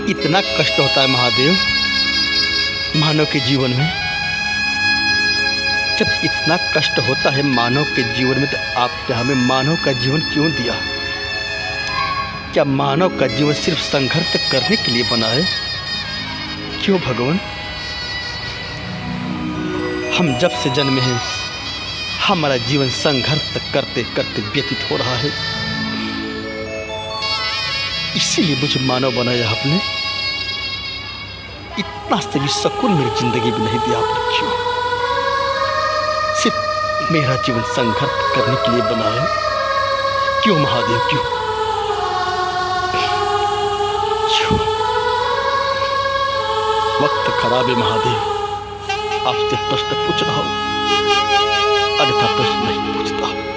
इतना कष्ट होता है महादेव मानव के जीवन में। जब इतना कष्ट होता है मानव के जीवन में, तो आपने हमें मानव का जीवन क्यों दिया? क्या मानव का जीवन सिर्फ संघर्ष करने के लिए बना है? क्यों भगवान? हम जब से जन्मे हैं हमारा जीवन संघर्ष करते करते व्यतीत हो रहा है। इसीलिए मुझे मानव बनाया आपने। इतना से भी सुकून मेरी जिंदगी में नहीं दिया आपने। क्यों? सिर्फ मेरा जीवन संघर्ष करने के लिए बना है। क्यों महादेव? क्यों? वक्त खराब है महादेव, आपसे प्रश्न पूछ रहा हूं, अन्यथा प्रश्न नहीं पूछता।